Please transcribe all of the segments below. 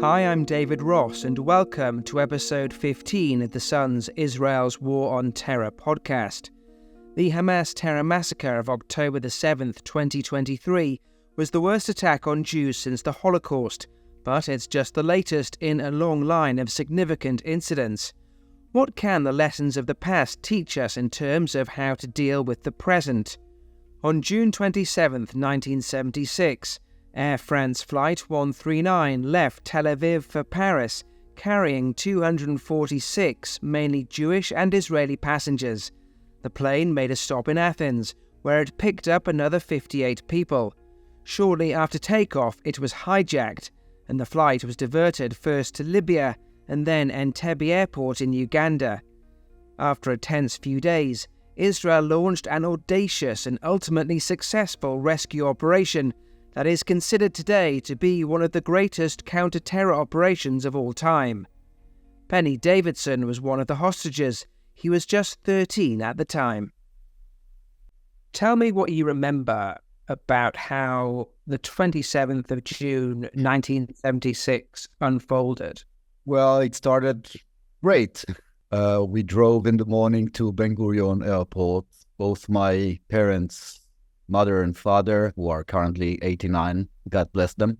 Hi, I'm David Ross, and welcome to episode 15 of the Sun's Israel's War on Terror podcast. The Hamas terror massacre of October the 7th, 2023 was the worst attack on Jews since the Holocaust, but it's just the latest in a long line of significant incidents. What can the lessons of the past teach us in terms of how to deal with the present? On June 27, 1976, Air France Flight 139 left Tel Aviv for Paris, carrying 246 mainly Jewish and Israeli passengers. The plane made a stop in Athens, where it picked up another 58 people. Shortly after takeoff, it was hijacked, and the flight was diverted first to Libya and then Entebbe Airport in Uganda. After a tense few days, Israel launched an audacious and ultimately successful rescue operation that is considered today to be one of the greatest counter-terror operations of all time. Penny Davidson was one of the hostages. He was just 13 at the time. Tell me what you remember about how the 27th of June 1976 unfolded. Well, it started great. We drove in the morning to Ben Gurion Airport. Both my parents, mother and father, who are currently 89, God bless them,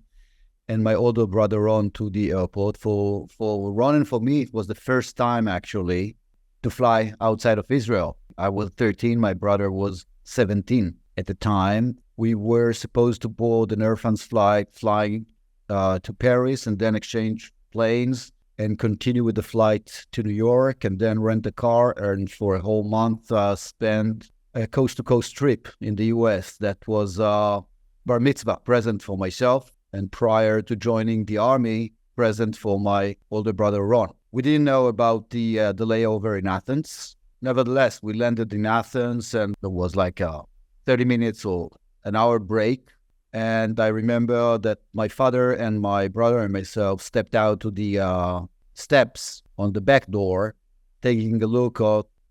and my older brother Ron to the airport. For Ron and for me, it was the first time actually to fly outside of Israel. I was 13, my brother was 17 at the time. We were supposed to board an Air France flight flying to Paris and then exchange planes and continue with the flight to New York and then rent a car and for a whole month spend a coast-to-coast trip in the U.S. That was bar mitzvah present for myself, and prior to joining the army, present for my older brother Ron. We didn't know about the layover in Athens. Nevertheless, we landed in Athens, and there was like a 30 minutes or an hour break. And I remember that my father and my brother and myself stepped out to the steps on the back door, taking a look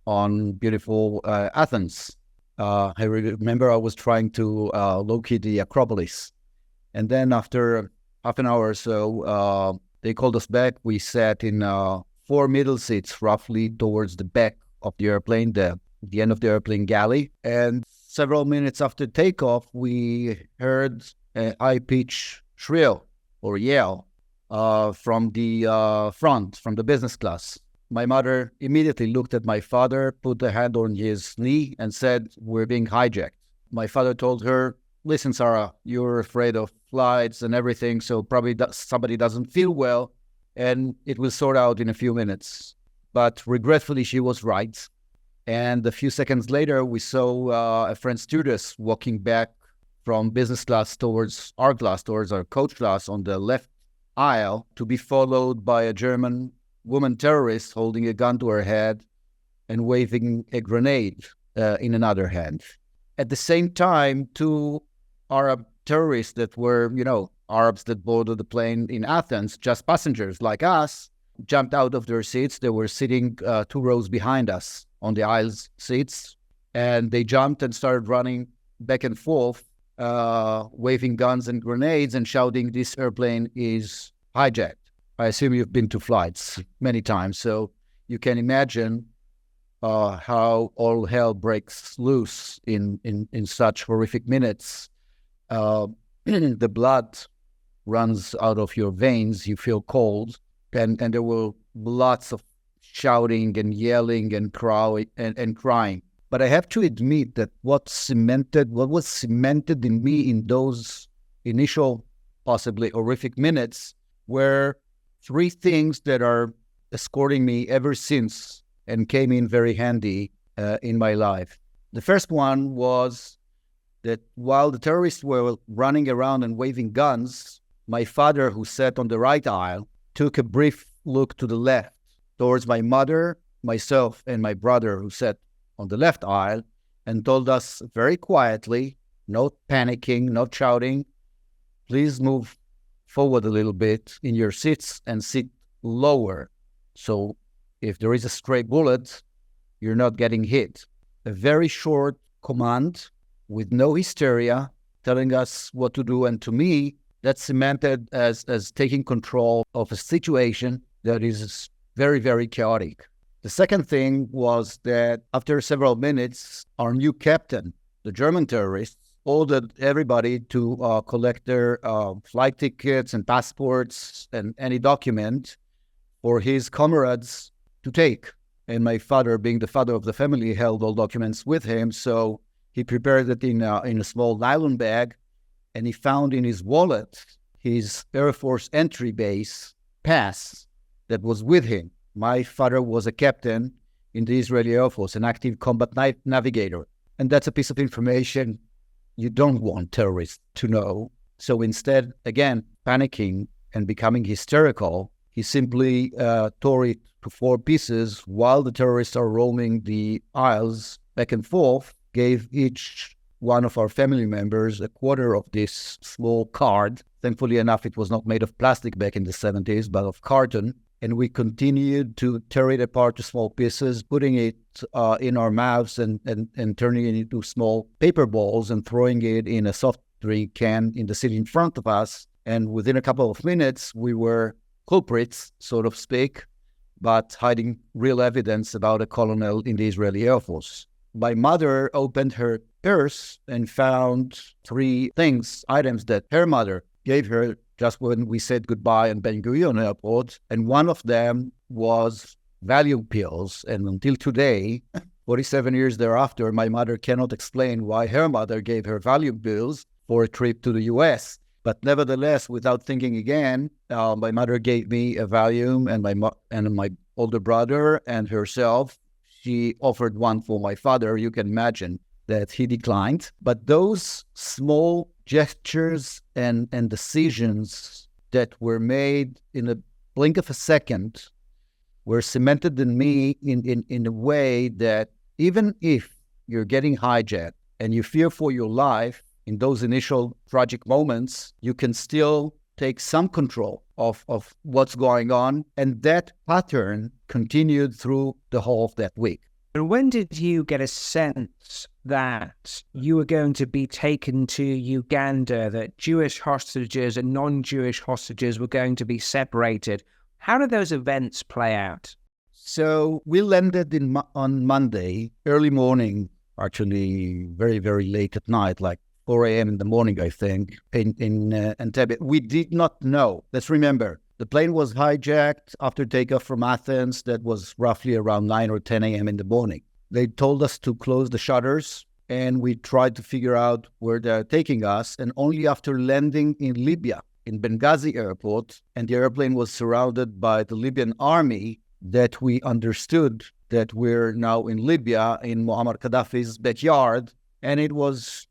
on beautiful Athens. I remember I was trying to locate the Acropolis. And then after half an hour or so, they called us back. We sat in 4 middle seats, roughly towards the back of the airplane, the end of the airplane galley. And several minutes after takeoff, we heard a high-pitched shrill or yell from the front, from the business class. My mother immediately looked at my father, put a hand on his knee, and said, "We're being hijacked." My father told her, "Listen, Sarah, you're afraid of flights and everything, so probably somebody doesn't feel well, and it will sort out in a few minutes." But regretfully, she was right. And a few seconds later, we saw a French stewardess walking back from business class towards our coach class on the left aisle, to be followed by a German woman terrorist holding a gun to her head and waving a grenade in another hand. At the same time, 2 Arab terrorists that were, Arabs that boarded the plane in Athens, just passengers like us, jumped out of their seats. They were sitting 2 rows behind us on the aisles seats, and they jumped and started running back and forth, waving guns and grenades and shouting, "This airplane is hijacked." I assume you've been to flights many times, so you can imagine how all hell breaks loose in such horrific minutes. The blood runs out of your veins, you feel cold, and there were lots of shouting and yelling and crying. But I have to admit that what was cemented in me in those initial, possibly horrific minutes were 3 things that are escorting me ever since and came in very handy in my life. The first one was that while the terrorists were running around and waving guns, my father, who sat on the right aisle, took a brief look to the left towards my mother, myself, and my brother, who sat on the left aisle, and told us very quietly, not panicking, not shouting, "Please move forward a little bit in your seats and sit lower. So if there is a stray bullet, you're not getting hit." A very short command with no hysteria, telling us what to do. And to me, That's cemented as taking control of a situation that is very, very chaotic. The second thing was that after several minutes, our new captain, the German terrorists, ordered everybody to collect their flight tickets and passports and any document for his comrades to take. And my father, being the father of the family, held all documents with him. So he prepared it in a small nylon bag, and he found in his wallet his Air Force entry base pass that was with him. My father was a captain in the Israeli Air Force, an active combat navigator. And that's a piece of information you don't want terrorists to know. So instead, again, panicking and becoming hysterical, he simply tore it to 4 pieces while the terrorists are roaming the aisles back and forth, gave each one of our family members a quarter of this small card. Thankfully enough, it was not made of plastic back in the 70s, but of carton. And we continued to tear it apart to small pieces, putting it in our mouths and turning it into small paper balls and throwing it in a soft drink can in the seat in front of us. And within a couple of minutes, we were culprits, so to speak, but hiding real evidence about a colonel in the Israeli Air Force. My mother opened her purse and found 3 items that her mother gave her just when we said goodbye in Ben Gurion Airport. And one of them was Valium pills. And until today, 47 years thereafter, my mother cannot explain why her mother gave her Valium pills for a trip to the US. But nevertheless, without thinking again, my mother gave me a Valium, and my older brother and herself. She offered one for my father. You can imagine that he declined. But those small gestures and decisions that were made in a blink of a second were cemented in me in a way that even if you're getting hijacked and you fear for your life in those initial tragic moments, you can still take some control of what's going on. And that pattern continued through the whole of that week. And when did you get a sense that you were going to be taken to Uganda, that Jewish hostages and non-Jewish hostages were going to be separated? How did those events play out? So we landed on Monday, early morning, actually very, very late at night, like 4 a.m. in the morning, I think, in Entebbe. We did not know. Let's remember, the plane was hijacked after takeoff from Athens. That was roughly around 9 or 10 a.m. in the morning. They told us to close the shutters, and we tried to figure out where they're taking us. And only after landing in Libya, in Benghazi Airport, and the airplane was surrounded by the Libyan army, that we understood that we're now in Libya, in Muammar Gaddafi's backyard. And it was,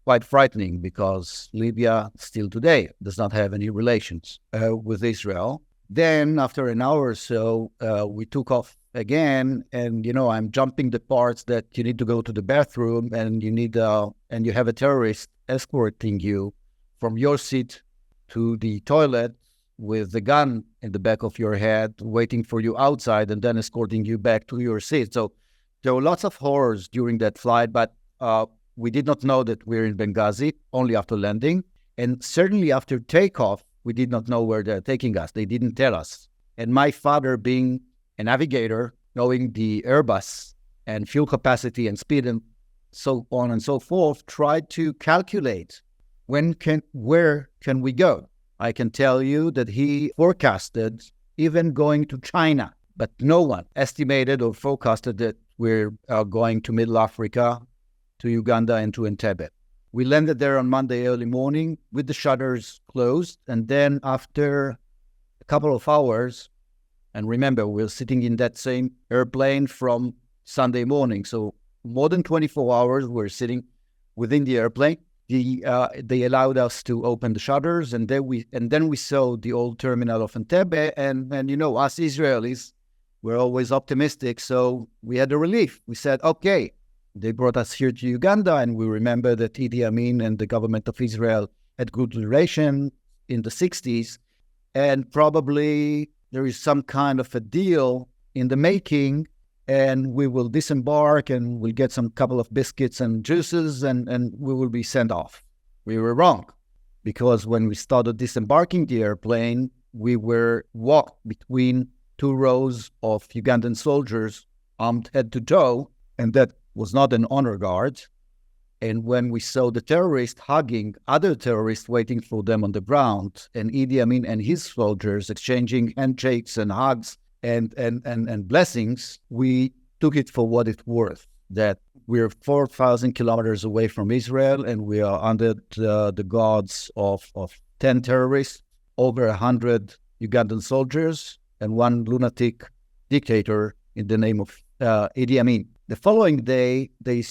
quite frightening, because Libya still today does not have any relations with Israel. Then after an hour or so, we took off again, and I'm jumping the parts that you need to go to the bathroom, and you have a terrorist escorting you from your seat to the toilet with the gun in the back of your head, waiting for you outside, and then escorting you back to your seat. So there were lots of horrors during that flight, but we did not know that we're in Benghazi, only after landing. And certainly after takeoff, we did not know where they're taking us. They didn't tell us. And my father, being a navigator, knowing the Airbus and fuel capacity and speed and so on and so forth, tried to calculate where can we go. I can tell you that he forecasted even going to China, but no one estimated or forecasted that we're going to Middle Africa, to Uganda, and to Entebbe. We landed there on Monday early morning with the shutters closed. And then after a couple of hours, and remember, we're sitting in that same airplane from Sunday morning. So more than 24 hours, we're sitting within the airplane. They allowed us to open the shutters, and then we saw the old terminal of Entebbe. And us Israelis, we're always optimistic. So we had a relief. We said, okay. They brought us here to Uganda, and we remember that Idi Amin and the government of Israel had good relations in the 60s, and probably there is some kind of a deal in the making, and we will disembark, and we'll get some couple of biscuits and juices, and we will be sent off. We were wrong. because when we started disembarking the airplane, we were walked between two rows of Ugandan soldiers armed head to toe, and that was not an honor guard. And when we saw the terrorists hugging other terrorists waiting for them on the ground, and Idi Amin and his soldiers exchanging handshakes and hugs and blessings, we took it for what it's worth, that we're 4,000 kilometers away from Israel, and we are under the guards of 10 terrorists, over 100 Ugandan soldiers, and one lunatic dictator in the name of Idi Amin. The following day, they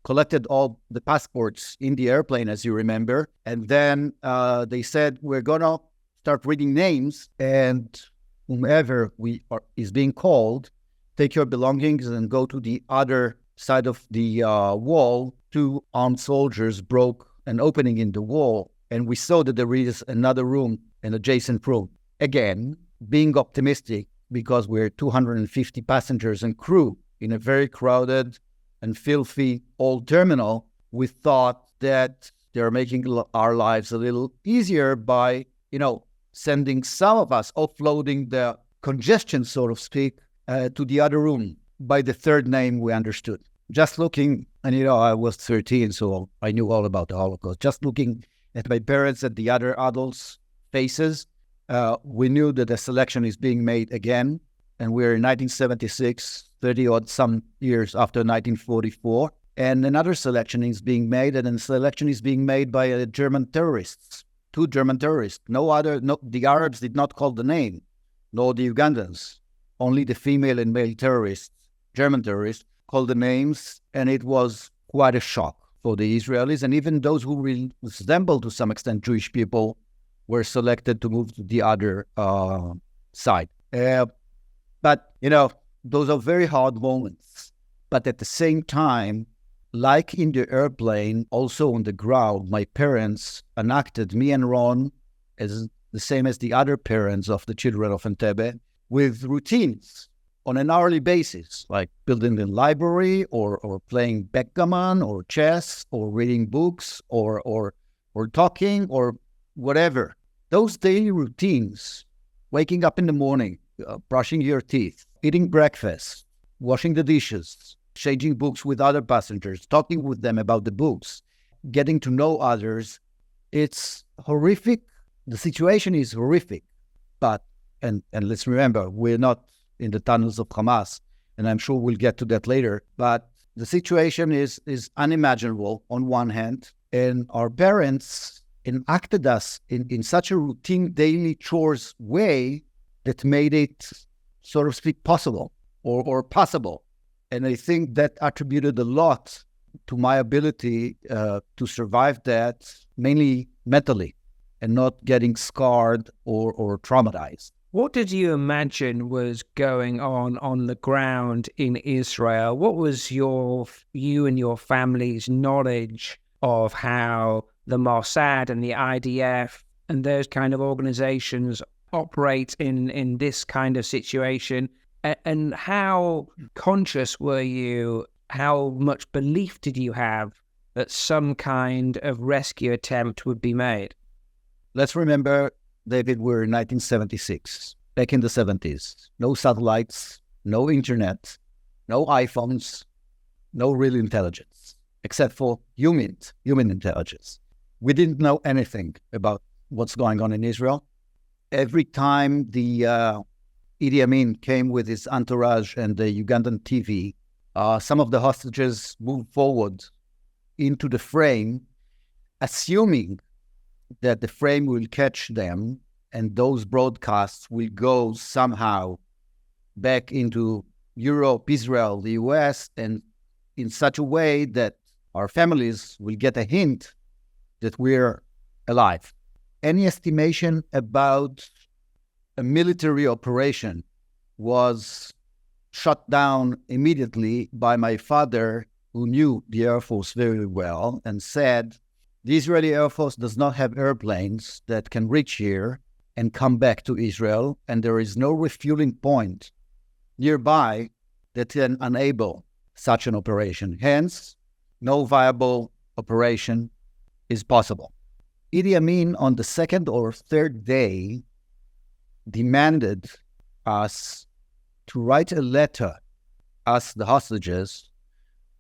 collected all the passports in the airplane, as you remember, and then they said, we're going to start reading names, and whomever is being called, take your belongings and go to the other side of the wall. Two armed soldiers broke an opening in the wall, and we saw that there is another room, an adjacent room. Again, being optimistic, because we're 250 passengers and crew in a very crowded and filthy old terminal, we thought that they're making our lives a little easier by, sending some of us, offloading the congestion, so to speak, to the other room. By the third name, we understood. Just looking, and I was 13, so I knew all about the Holocaust. Just looking at my parents, at the other adults' faces, we knew that a selection is being made again, and we're in 1976, 30-odd some years after 1944, and another selection is being made, and the selection is being made by German terrorists, two German terrorists. The Arabs did not call the name, nor the Ugandans. Only the female and male terrorists, German terrorists, called the names, and it was quite a shock for the Israelis, and even those who resemble to some extent Jewish people were selected to move to the other side. But, those are very hard moments. But at the same time, like in the airplane, also on the ground, my parents enacted, me and Ron, as the same as the other parents of the children of Entebbe, with routines on an hourly basis, like building the library or playing backgammon or chess or reading books or talking or whatever. Those daily routines, waking up in the morning, brushing your teeth, eating breakfast, washing the dishes, exchanging books with other passengers, talking with them about the books, getting to know others, it's horrific. The situation is horrific. But, and let's remember, we're not in the tunnels of Hamas, and I'm sure we'll get to that later, but the situation is unimaginable on one hand, and our parents enacted us in such a routine daily chores way that made it, so to speak, possible or possible. And I think that attributed a lot to my ability to survive that, mainly mentally, and not getting scarred or traumatized. What did you imagine was going on the ground in Israel? What was you and your family's knowledge of how the Mossad and the IDF and those kind of organizations operate in this kind of situation? And how conscious were you? How much belief did you have that some kind of rescue attempt would be made? Let's remember, David, we're in 1976, back in the 70s. No satellites, no internet, no iPhones, no real intelligence, except for human intelligence. We didn't know anything about what's going on in Israel. Every time the Idi Amin came with his entourage and the Ugandan TV, some of the hostages moved forward into the frame, assuming that the frame will catch them and those broadcasts will go somehow back into Europe, Israel, the US, and in such a way that our families will get a hint that we're alive. Any estimation about a military operation was shut down immediately by my father, who knew the Air Force very well, and said, the Israeli Air Force does not have airplanes that can reach here and come back to Israel, and there is no refueling point nearby that can enable such an operation. Hence, no viable operation is possible. Idi Amin, on the second or third day, demanded us to write a letter, us the hostages,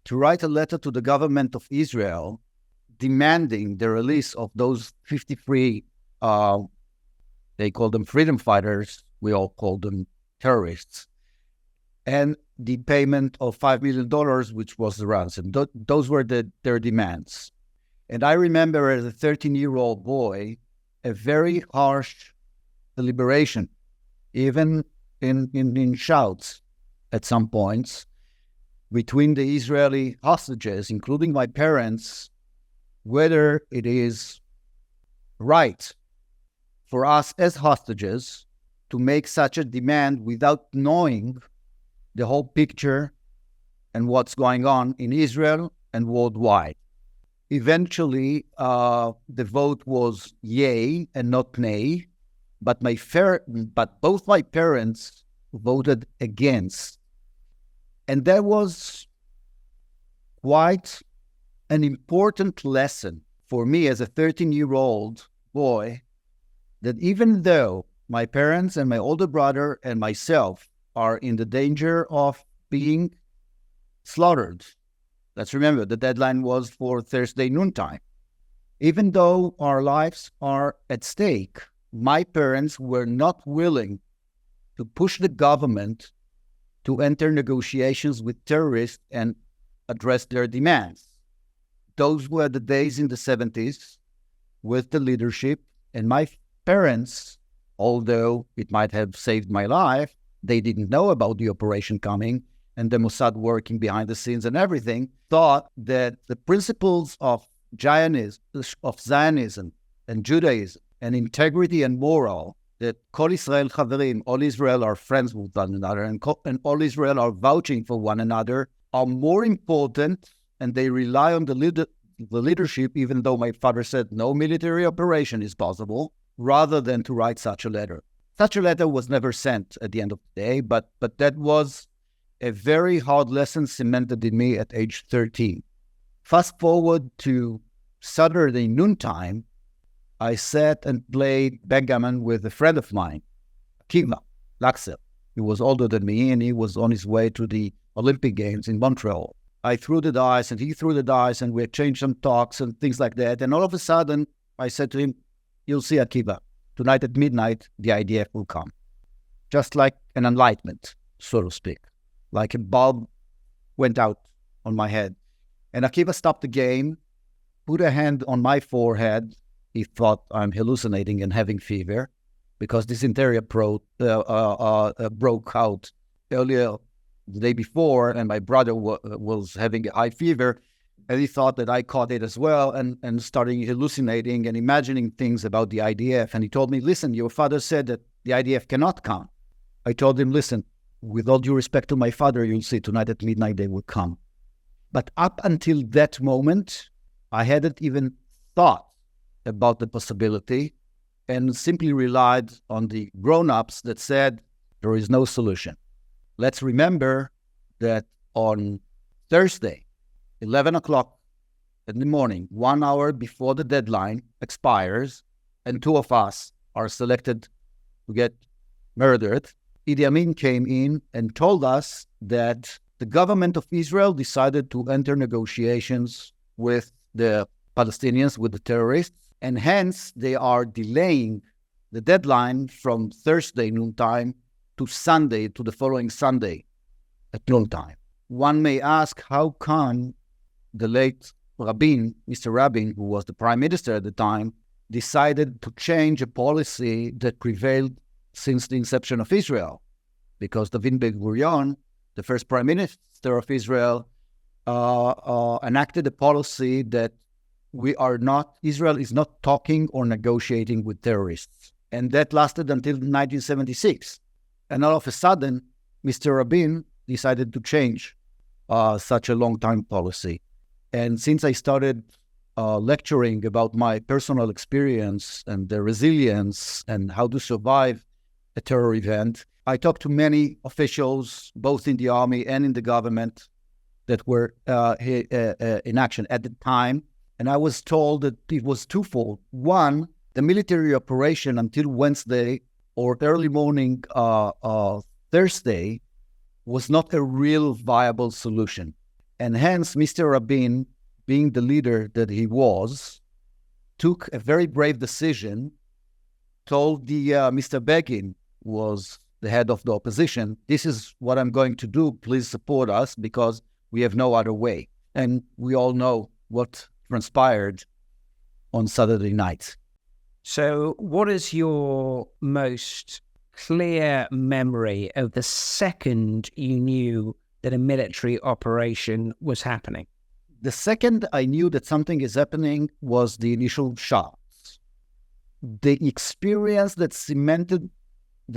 to write a letter to the government of Israel demanding the release of those 53, they call them freedom fighters, we all call them terrorists, and the payment of $5 million, which was the ransom. Those were their demands. And I remember as a 13-year-old boy, a very harsh deliberation, even in shouts at some points, between the Israeli hostages, including my parents, whether it is right for us as hostages to make such a demand without knowing the whole picture and what's going on in Israel and worldwide. Eventually, the vote was yay and not nay, but both my parents voted against. And that was quite an important lesson for me as a 13-year-old boy, that even though my parents and my older brother and myself are in the danger of being slaughtered, let's remember the deadline was for Thursday noontime. Even though our lives are at stake, my parents were not willing to push the government to enter negotiations with terrorists and address their demands. Those were the days in the 70s with the leadership, and my parents, although it might have saved my life, they didn't know about the operation coming and the Mossad working behind the scenes and everything, thought that the principles of Zionism and Judaism and integrity and moral, that Kol Israel Chaverim, all Israel are friends with one another, and all Israel are vouching for one another, are more important, and they rely on the leadership, even though my father said no military operation is possible, rather than to write such a letter. Such a letter was never sent at the end of the day, but that was a very hard lesson cemented in me at age 13. Fast forward to Saturday noontime, I sat and played backgammon with a friend of mine, Akiva Laxer. He was older than me, and he was on his way to the Olympic Games in Montreal. I threw the dice, and he threw the dice, and we exchanged some talks and things like that. And all of a sudden, I said to him, "You'll see, Akiva, tonight at midnight, the IDF will come." Just like an enlightenment, so to speak. Like a bulb went out on my head. And Akiva stopped the game, put a hand on my forehead. He thought I'm hallucinating and having fever, because dysentery broke out earlier the day before, and my brother was having a high fever, and he thought that I caught it as well, and starting hallucinating and imagining things about the IDF. And he told me, "Listen, your father said that the IDF cannot come." I told him, "Listen, with all due respect to my father, you'll see tonight at midnight they will come." But up until that moment, I hadn't even thought about the possibility, and simply relied on the grown-ups that said there is no solution. Let's remember that on Thursday, 11 o'clock in the morning, 1 hour before the deadline expires, and two of us are selected to get murdered, Idi Amin came in and told us that the government of Israel decided to enter negotiations with the Palestinians, with the terrorists, and hence they are delaying the deadline from Thursday noontime to Sunday, to the following Sunday at noontime. One may ask, how come the late Rabin, Mr. Rabin, who was the prime minister at the time, decided to change a policy that prevailed since the inception of Israel? Because David Ben-Gurion, the first prime minister of Israel, enacted a policy that Israel is not talking or negotiating with terrorists. And that lasted until 1976. And all of a sudden, Mr. Rabin decided to change such a long-time policy. And since I started lecturing about my personal experience and the resilience and how to survive a terror event, I talked to many officials, both in the army and in the government, that were in action at the time. And I was told that it was twofold. One, the military operation until Wednesday or early morning Thursday was not a real viable solution. And hence, Mr. Rabin, being the leader that he was, took a very brave decision, told the Mr. Begin, who was the head of the opposition, this is what I'm going to do, please support us, because we have no other way. And we all know what transpired on Saturday night. So what is your most clear memory of the second you knew that a military operation was happening? The second I knew that something is happening was the initial shots. The experience that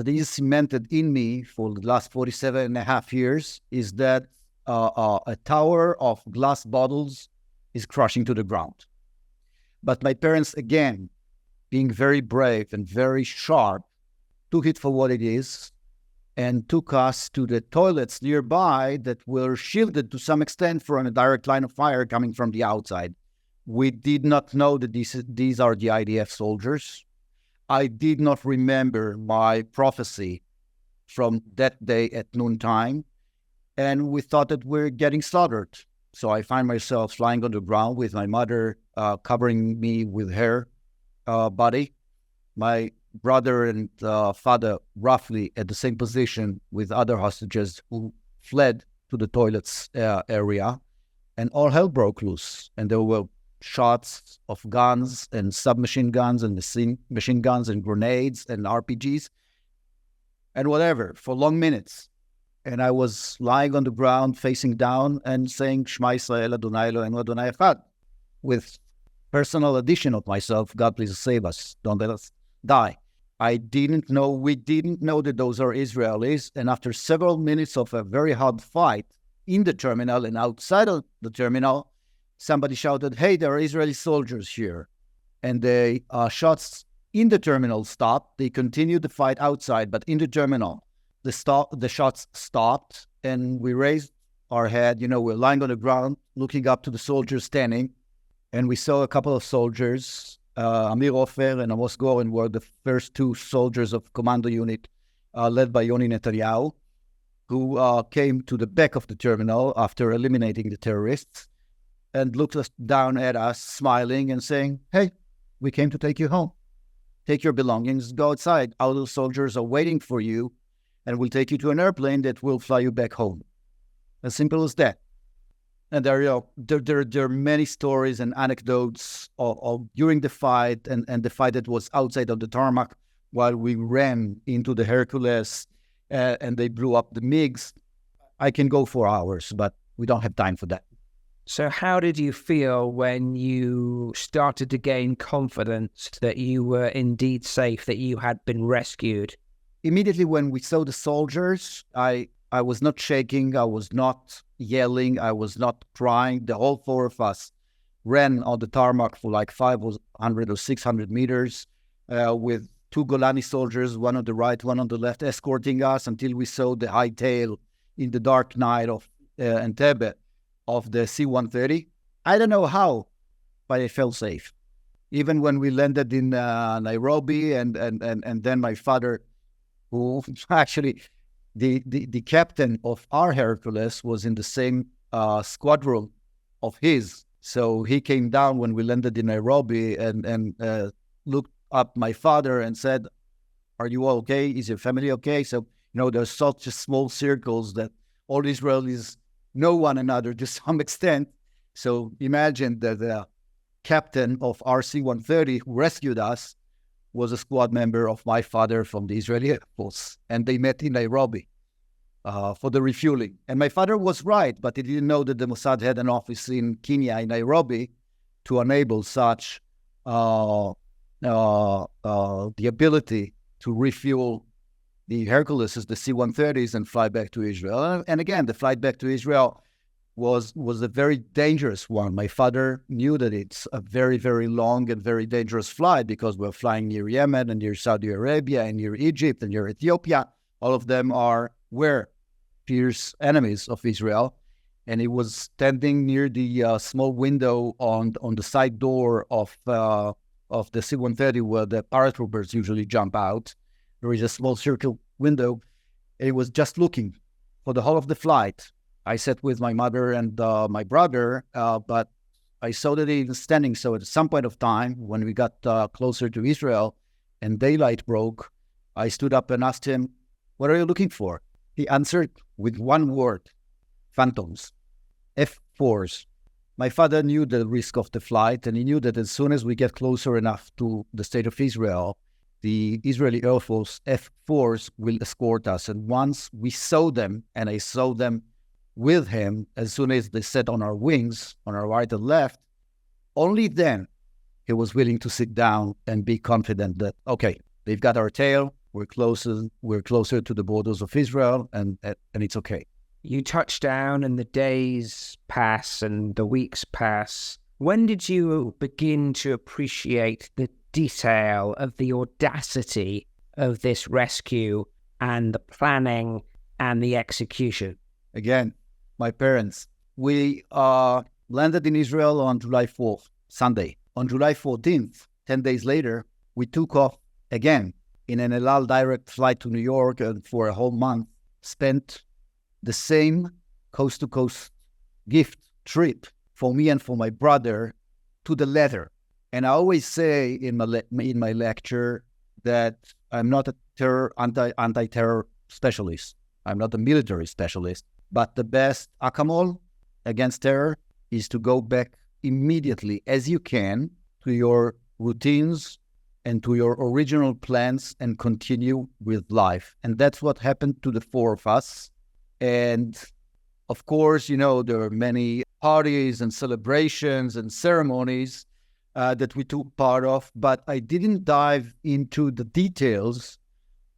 is cemented in me for the last 47 and a half years is that a tower of glass bottles is crashing to the ground. But my parents, again, being very brave and very sharp, took it for what it is and took us to the toilets nearby that were shielded to some extent from a direct line of fire coming from the outside. We did not know that these are the IDF soldiers. I did not remember my prophecy from that day at noontime, and we thought that we're getting slaughtered. So I find myself lying on the ground with my mother covering me with her body. My brother and father roughly at the same position with other hostages who fled to the toilets area, and all hell broke loose. And there were shots of guns and submachine guns and machine guns and grenades and RPGs and whatever for long minutes. And I was lying on the ground facing down and saying Shema Yisrael Adonai Eloheinu Adonai Echad, with personal addition of myself, God please save us, don't let us die. We didn't know that those are Israelis. And after several minutes of a very hard fight in the terminal and outside of the terminal, somebody shouted, hey, there are Israeli soldiers here. And the shots in the terminal stopped. They continued the fight outside, but in the terminal, the shots stopped, and we raised our head. We're lying on the ground, looking up to the soldiers standing, and we saw a couple of soldiers. Amir Ofer and Amos Goren were the first two soldiers of commando unit led by Yoni Netanyahu, who came to the back of the terminal after eliminating the terrorists and looked down at us, smiling and saying, hey, we came to take you home. Take your belongings, go outside. Our soldiers are waiting for you, and we'll take you to an airplane that will fly you back home. As simple as that. And there are many stories and anecdotes of during the fight and the fight that was outside of the tarmac while we ran into the Hercules and they blew up the MiGs. I can go for hours, but we don't have time for that. So how did you feel when you started to gain confidence that you were indeed safe, that you had been rescued? Immediately when we saw the soldiers, I was not shaking, I was not yelling, I was not crying. The whole four of us ran on the tarmac for like 500 or 600 meters with two Golani soldiers, one on the right, one on the left, escorting us until we saw the high tail in the dark night of Entebbe of the C-130. I don't know how, but I felt safe. Even when we landed in Nairobi and then my father, who actually... The captain of our Hercules was in the same squadron of his. So he came down when we landed in Nairobi and looked up my father and said, are you all okay? Is your family okay? So, there's such small circles that all Israelis know one another to some extent. So imagine that the captain of our C-130 who rescued us was a squad member of my father from the Israeli Air Force, and they met in Nairobi for the refueling. And my father was right, but he didn't know that the Mossad had an office in Kenya, in Nairobi, to enable such the ability to refuel the Hercules, the C-130s, and fly back to Israel. And again, the flight back to Israel was a very dangerous one. My father knew that it's a very, very long and very dangerous flight because we're flying near Yemen and near Saudi Arabia and near Egypt and near Ethiopia. All of them were fierce enemies of Israel. and he was standing near the small window on the side door of the C-130 where the paratroopers usually jump out. There is a small circle window. He was just looking for the whole of the flight. I sat with my mother and my brother, but I saw that he was standing. So at some point of time, when we got closer to Israel and daylight broke, I stood up and asked him, "What are you looking for?" He answered with one word: phantoms, F-4s. My father knew the risk of the flight, and he knew that as soon as we get closer enough to the state of Israel, the Israeli Air Force F-4s will escort us. And once we saw them, and I saw them with him, as soon as they sat on our wings, on our right and left, only then he was willing to sit down and be confident that, okay, they've got our tail, we're closer to the borders of Israel, and it's okay. You touch down and the days pass and the weeks pass. When did you begin to appreciate the detail of the audacity of this rescue and the planning and the execution? Again, my parents. We landed in Israel on July 4th, Sunday. On July 14th, 10 days later, we took off again in an El Al direct flight to New York, and for a whole month spent the same coast-to-coast gift trip for me and for my brother to the letter. And I always say in my lecture that I'm not a anti-terror specialist. I'm not a military specialist. But the best acamol against terror is to go back immediately as you can to your routines and to your original plans and continue with life. And that's what happened to the four of us. And of course, there are many parties and celebrations and ceremonies that we took part of, but I didn't dive into the details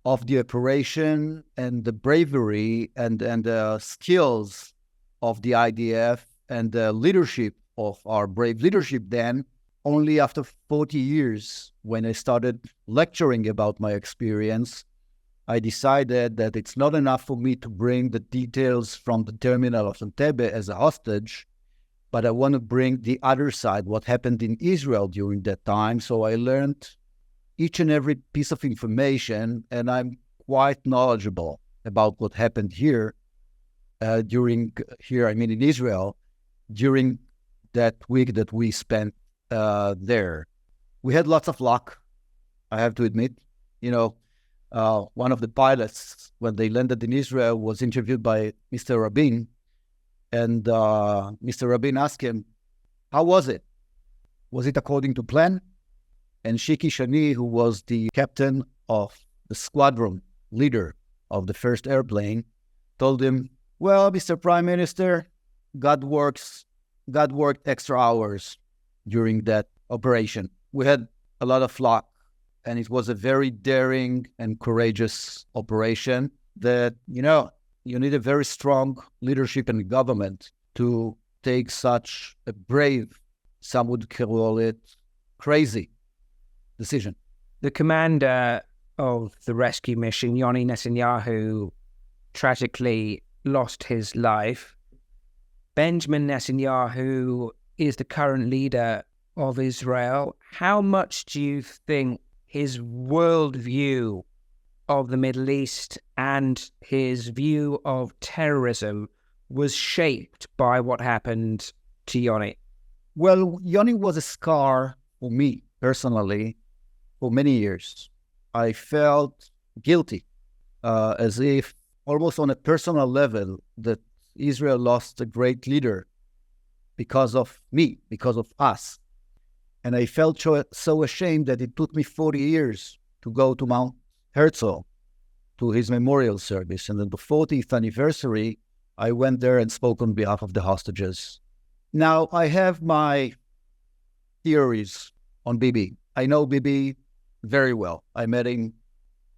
of the operation and the bravery and the skills of the IDF and the leadership of our brave leadership then, only after 40 years, when I started lecturing about my experience, I decided that it's not enough for me to bring the details from the terminal of Entebbe as a hostage, but I want to bring the other side, what happened in Israel during that time. So I learned each and every piece of information, and I'm quite knowledgeable about what happened in Israel, during that week that we spent there. We had lots of luck, I have to admit. One of the pilots, when they landed in Israel, was interviewed by Mr. Rabin, and Mr. Rabin asked him, "How was it? Was it according to plan?" And Shiki Shani, who was the captain of the squadron leader of the first airplane, told him, "Well, Mr. Prime Minister, God worked extra hours during that operation. We had a lot of luck, and it was a very daring and courageous operation that, you need a very strong leadership and government to take such a brave, some would call it crazy, decision." The commander of the rescue mission, Yoni Netanyahu, tragically lost his life. Benjamin Netanyahu is the current leader of Israel. How much do you think his worldview of the Middle East and his view of terrorism was shaped by what happened to Yoni? Well, Yoni was a scar for me personally for many years. I felt guilty, as if almost on a personal level that Israel lost a great leader because of me, because of us. And I felt so ashamed that it took me 40 years to go to Mount Herzl, to his memorial service. And on the 40th anniversary, I went there and spoke on behalf of the hostages. Now, I have my theories on Bibi. I know Bibi very well. I met him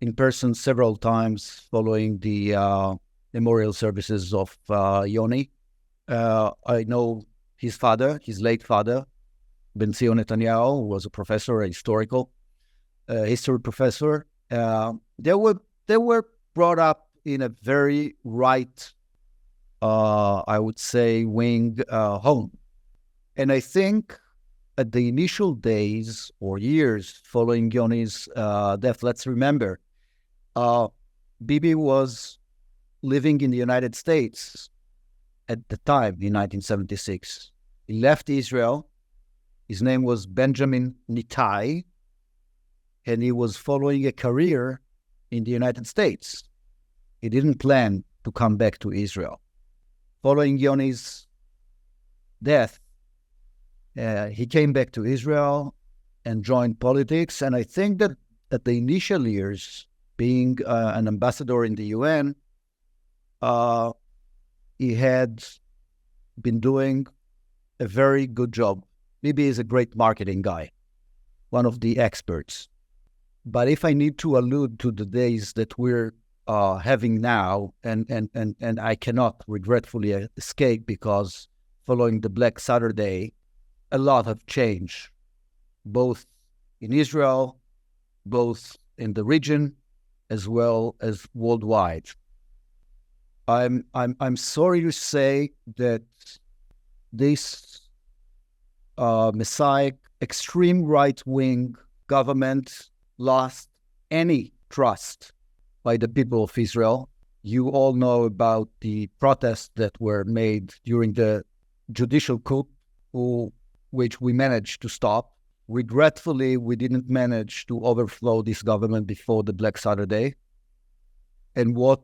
in person several times following the memorial services of Yoni. I know his father, his late father, Benjamin Netanyahu, who was a professor, a historical history professor. They were brought up in a very right I would say, wing home. And I think at the initial days or years following Yoni's death, let's remember, Bibi was living in the United States at the time in 1976. He left Israel. His name was Benjamin Netanyahu, and he was following a career in the United States. He didn't plan to come back to Israel. Following Yoni's death, he came back to Israel and joined politics. And I think that at the initial years, being an ambassador in the UN, he had been doing a very good job. Bibi is a great marketing guy, one of the experts. But if I need to allude to the days that we're having now, and I cannot regretfully escape, because following the Black Saturday, a lot have changed, both in Israel, both in the region, as well as worldwide. I'm sorry to say that this Messiah extreme right-wing government lost any trust by the people of Israel. You all know about the protests that were made during the judicial coup, which we managed to stop. Regretfully, we didn't manage to overthrow this government before the Black Saturday. And what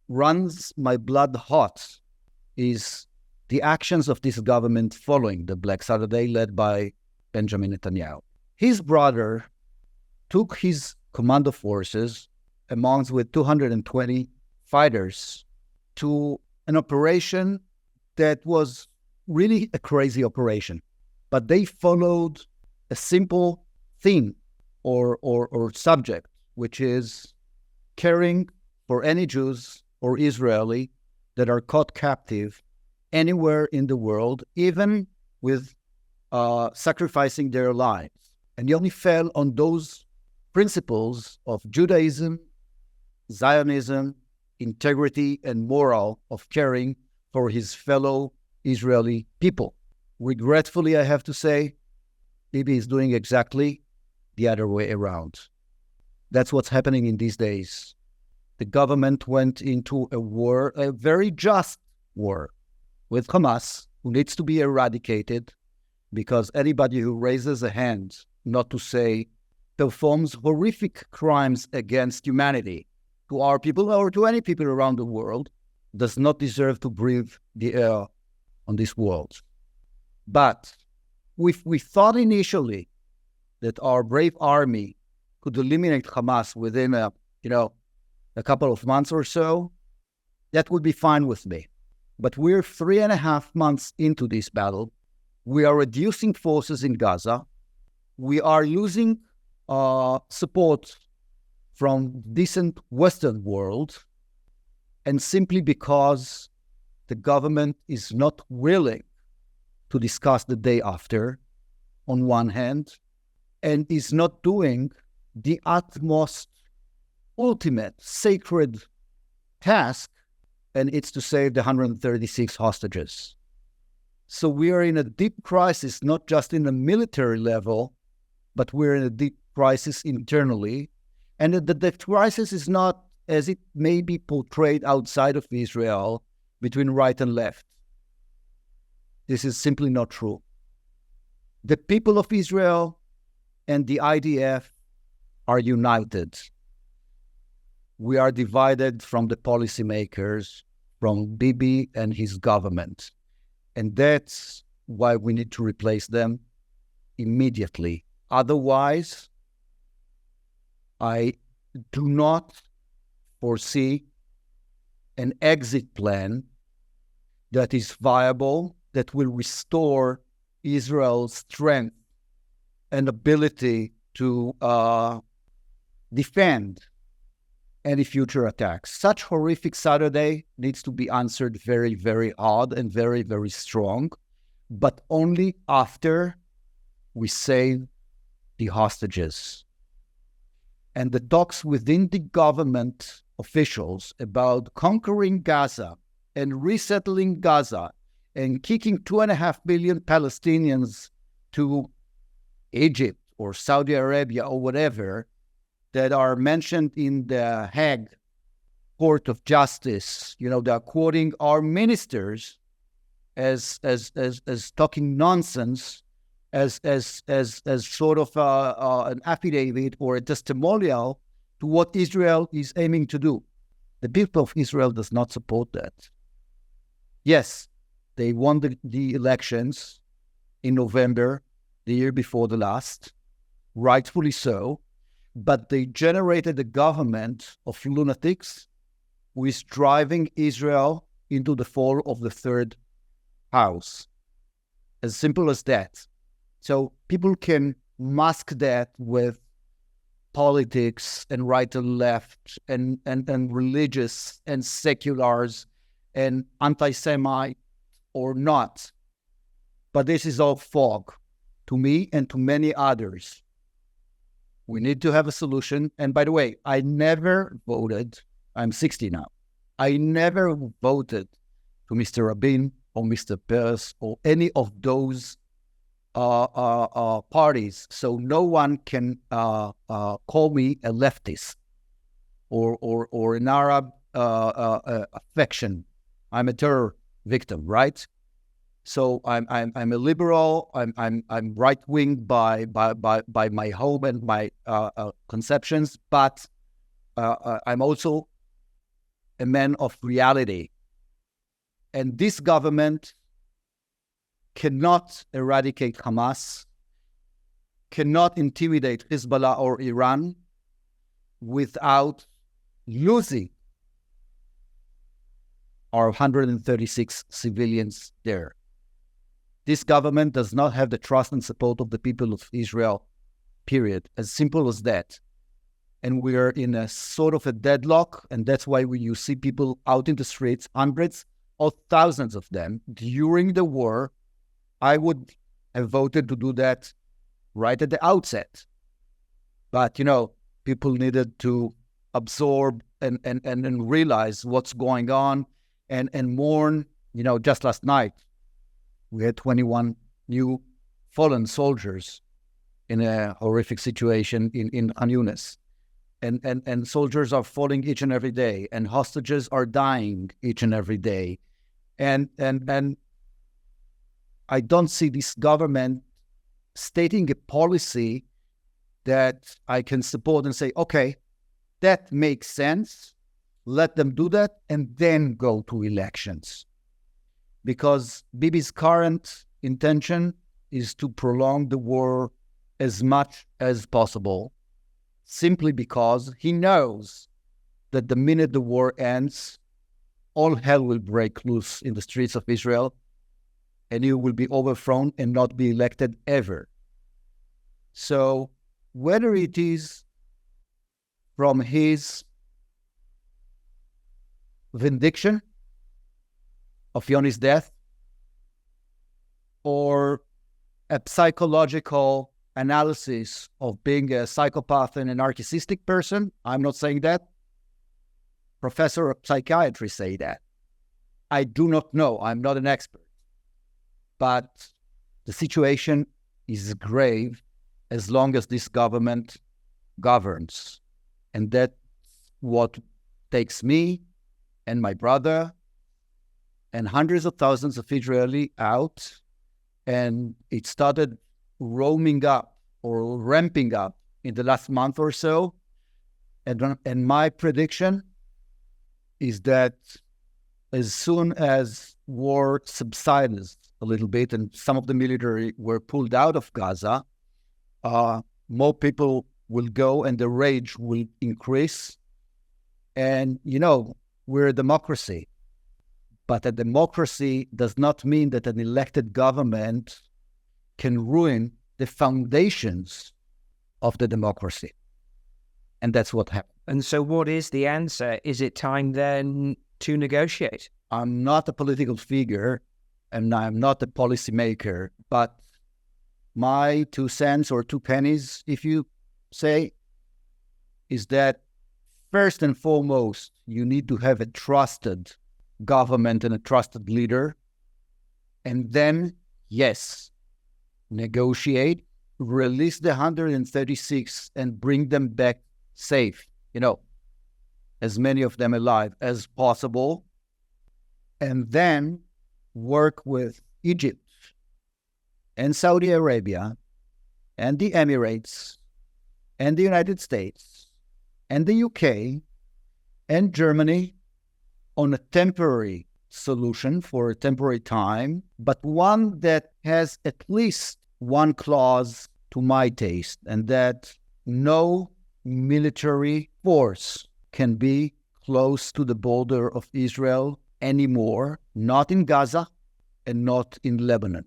runs my blood hot is the actions of this government following the Black Saturday, led by Benjamin Netanyahu. His brother took his commando forces, amongst with 220 fighters, to an operation that was really a crazy operation. But they followed a simple theme or subject, which is caring for any Jews or Israeli that are caught captive anywhere in the world, even with sacrificing their lives. And he only fell on those principles of Judaism, Zionism, integrity, and moral of caring for his fellow Israeli people. Regretfully, I have to say, Bibi is doing exactly the other way around. That's what's happening in these days. The government went into a war, a very just war, with Hamas, who needs to be eradicated, because anybody who raises a hand, not to say performs horrific crimes against humanity to our people or to any people around the world, does not deserve to breathe the air on this world. But we thought initially that our brave army could eliminate Hamas within a couple of months or so. That would be fine with me. But we're 3.5 months into this battle. We are reducing forces in Gaza. We are losing support from decent Western world, and simply because the government is not willing to discuss the day after, on one hand, and is not doing the utmost, ultimate, sacred task, and it's to save the 136 hostages. So we are in a deep crisis, not just in a military level, but we're in a deep crisis internally. And the crisis is not as it may be portrayed outside of Israel between right and left. This is simply not true. The people of Israel and the IDF are united. We are divided from the policymakers, from Bibi and his government. And that's why we need to replace them immediately. Otherwise, I do not foresee an exit plan that is viable, that will restore Israel's strength and ability to defend any future attacks. Such horrific Saturday needs to be answered very, very hard and very, very strong, but only after we save the hostages. And the talks within the government officials about conquering Gaza and resettling Gaza and kicking 2.5 million Palestinians to Egypt or Saudi Arabia or whatever that are mentioned in the Hague Court of Justice, they're quoting our ministers as talking nonsense, as sort of an affidavit or a testimonial to what Israel is aiming to do. The people of Israel does not support that. Yes, they won the elections in November, the year before the last, rightfully so, but they generated a government of lunatics who is driving Israel into the fall of the third house. As simple as that. So people can mask that with politics and right and left and religious and seculars and anti-Semite or not. But this is all fog to me and to many others. We need to have a solution. And by the way, I never voted, I'm 60 now, I never voted to Mr. Rabin or Mr. Peres or any of those parties. So no one can call me a leftist or an Arab affection. I'm a terror victim, right? So I'm a liberal. I'm right wing by my home and my conceptions, but I'm also a man of reality. And this government cannot eradicate Hamas, cannot intimidate Hezbollah or Iran without losing our 136 civilians there. This government does not have the trust and support of the people of Israel, period. As simple as that. And we are in a sort of a deadlock, and that's why you see people out in the streets, hundreds or thousands of them, during the war. I would have voted to do that right at the outset. But, people needed to absorb and realize what's going on and mourn. Just last night, we had 21 new fallen soldiers in a horrific situation in Khan Yunis. And soldiers are falling each and every day, and hostages are dying each and every day. And I don't see this government stating a policy that I can support and say, okay, that makes sense. Let them do that and then go to elections. Because Bibi's current intention is to prolong the war as much as possible, simply because he knows that the minute the war ends, all hell will break loose in the streets of Israel, and he will be overthrown and not be elected ever. So whether it is from his vindication of Yoni's death or a psychological analysis of being a psychopath and a narcissistic person, I'm not saying that. Professor of psychiatry say that. I do not know. I'm not an expert. But the situation is grave as long as this government governs. And that's what takes me and my brother and hundreds of thousands of Israelis out. And it started roaming up or ramping up in the last month or so. And my prediction is that as soon as war subsides a little bit and some of the military were pulled out of Gaza, more people will go and the rage will increase. And, we're a democracy. But a democracy does not mean that an elected government can ruin the foundations of the democracy. And that's what happened. And so what is the answer? Is it time then to negotiate? I'm not a political figure and I'm not a policymaker, but my 2 cents or 2 pennies, if you say, is that first and foremost, you need to have a trusted government and a trusted leader, and then, yes, negotiate, release the 136 and bring them back safe, as many of them alive as possible, and then work with Egypt and Saudi Arabia and the Emirates and the United States and the UK and Germany on a temporary solution for a temporary time, but one that has at least one clause to my taste, and that no military force can be close to the border of Israel anymore, not in Gaza and not in Lebanon.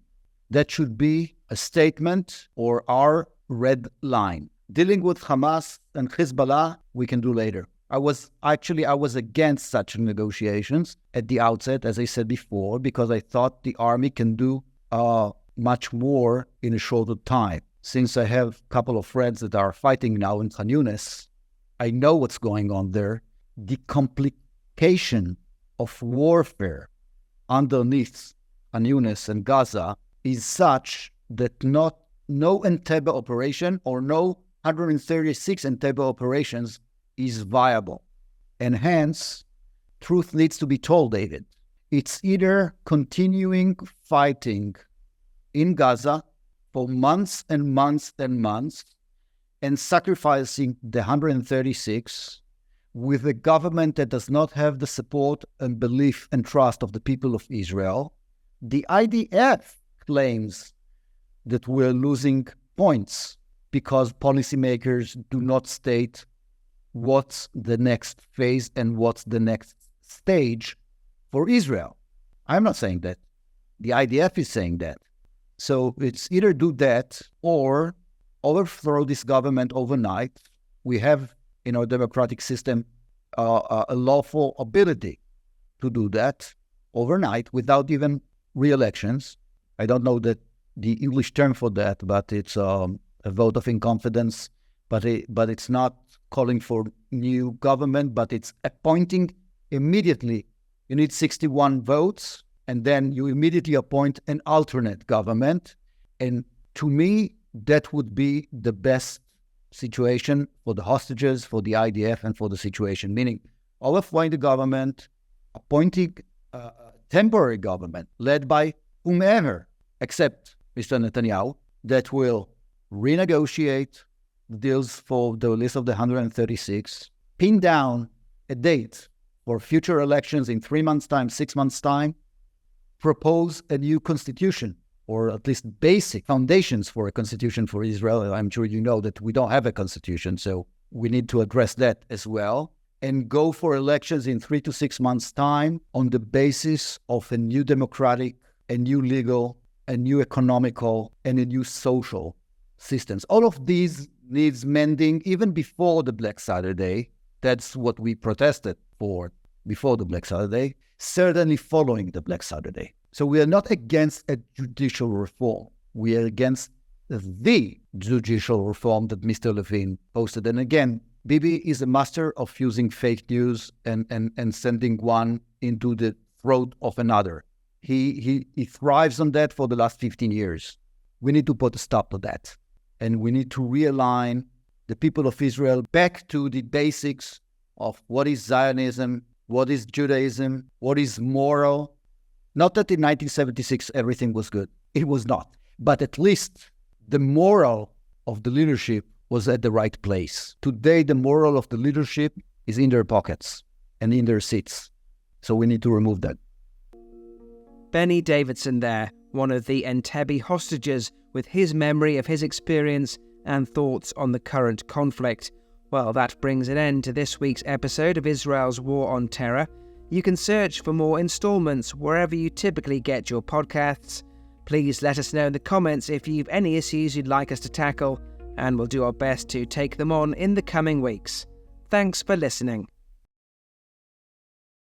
That should be a statement or our red line. Dealing with Hamas and Hezbollah, we can do later. I was against such negotiations at the outset, as I said before, because I thought the army can do much more in a shorter time. Since I have a couple of friends that are fighting now in Khan Yunis, I know what's going on there. The complication of warfare underneath Khan Yunis and Gaza is such that no Entebbe operation or no 136 Entebbe operations is viable. And hence, truth needs to be told, David. It's either continuing fighting in Gaza for months and months and months and sacrificing the 136 with a government that does not have the support and belief and trust of the people of Israel. The IDF claims that we're losing points because policymakers do not state what's the next phase and what's the next stage for Israel. I'm not saying that. The IDF is saying that. So it's either do that or overthrow this government overnight. We have in our democratic system a lawful ability to do that overnight without even re-elections. I don't know the English term for that, but it's a vote of inconfidence. But it's not calling for new government, but it's appointing immediately. You need 61 votes, and then you immediately appoint an alternate government. And to me, that would be the best situation for the hostages, for the IDF, and for the situation. Meaning, overthrowing the government, appointing a temporary government led by whomever, except Mr. Netanyahu, that will renegotiate the deals for the list of the 136, pin down a date for future elections in 3 months' time, 6 months' time, propose a new constitution, or at least basic foundations for a constitution for Israel. I'm sure you know that we don't have a constitution, so we need to address that as well, and go for elections in 3 to 6 months' time on the basis of a new democratic, a new legal, a new economical, and a new social systems. All of these needs mending even before the Black Saturday. That's what we protested for before the Black Saturday, certainly following the Black Saturday. So we are not against a judicial reform. We are against the judicial reform that Mr. Levin posted. And again, Bibi is a master of using fake news and sending one into the throat of another. He thrives on that for the last 15 years. We need to put a stop to that. And we need to realign the people of Israel back to the basics of what is Zionism, what is Judaism, what is moral. Not that in 1976 everything was good. It was not. But at least the moral of the leadership was at the right place. Today, the moral of the leadership is in their pockets and in their seats. So we need to remove that. Benny Davidson there, one of the Entebbe hostages, with his memory of his experience and thoughts on the current conflict. Well, that brings an end to this week's episode of Israel's War on Terror. You can search for more installments wherever you typically get your podcasts. Please let us know in the comments if you've any issues you'd like us to tackle, and we'll do our best to take them on in the coming weeks. Thanks for listening.